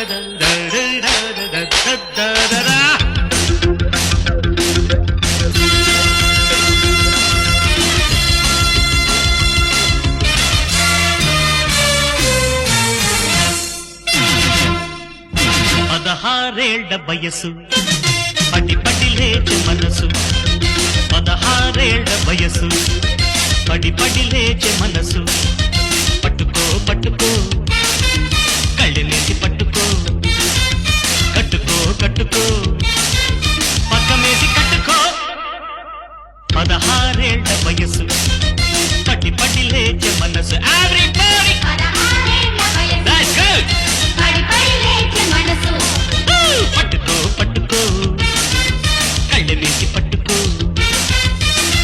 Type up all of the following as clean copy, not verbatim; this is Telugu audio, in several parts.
16 వయసు పడి పడి లేచే మనసు 16 వయసు పడి పడి లేచే మనసు పట్టుకో పట్టుకో కళ్ళనేసి పట్టుకో కట్టుకో కట్టుకో పక్కమేసి కట్టుకో 16 వయసు పడి పడి లేచే మనసు ఎవ్రీబడీ 16 వయసు దట్స్ గుడ్ పడి పడి లేచే మనసు పట్టుకో పట్టుకో కళ్ళనేసి పట్టుకో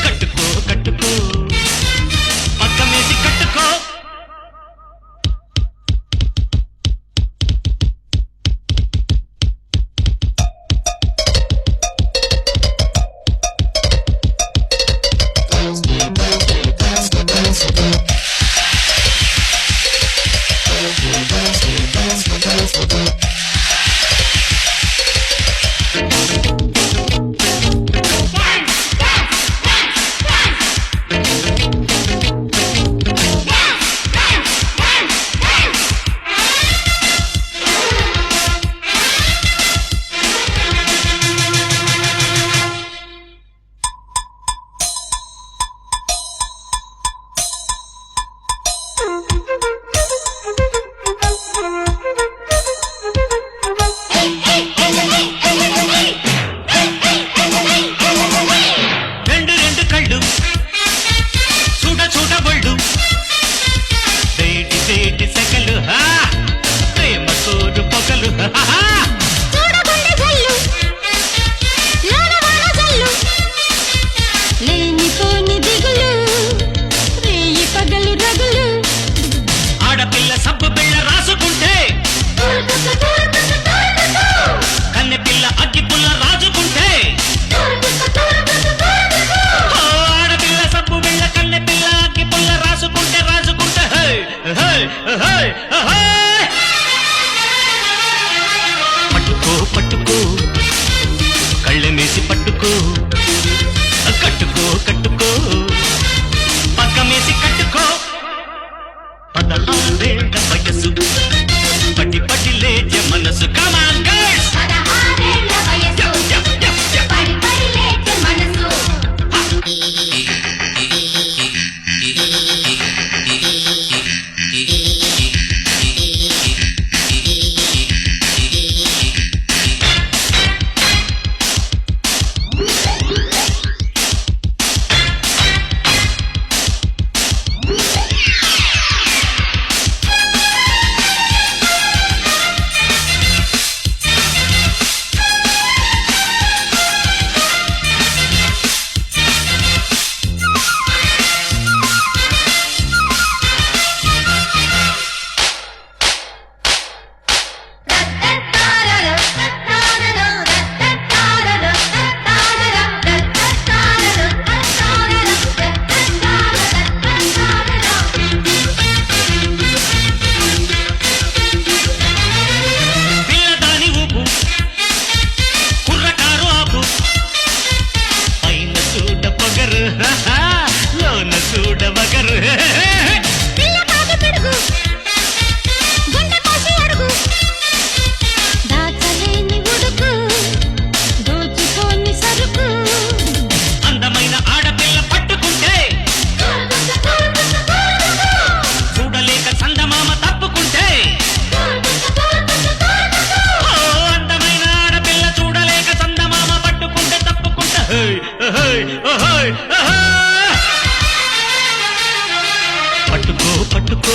కట్టుకో కట్టుకో పక్కమేసి కట్టుకో ఆడపిల్ల సబ్బు బిళ్ళ రాసుకుంటే కన్నె పిల్ల అగ్గి పుల్ల రాజుకుంటే ఆడపిల్ల సబ్బు బిళ్ళ కన్నె పిల్ల అగ్గి పుల్ల రాసుకుంటే రాజుకుంటే పట్టుకో పట్టుకో కళ్ళమేసి పట్టుకో కట్టుకో కట్టుకో పక్కమేసి కట్టుకో 16 వయసు పడి పడి లేచే మనసు కమాన్ గర్ల్స్ 16 వయసు పడి పడి లేచే మనసు పట్టుకో పట్టుకో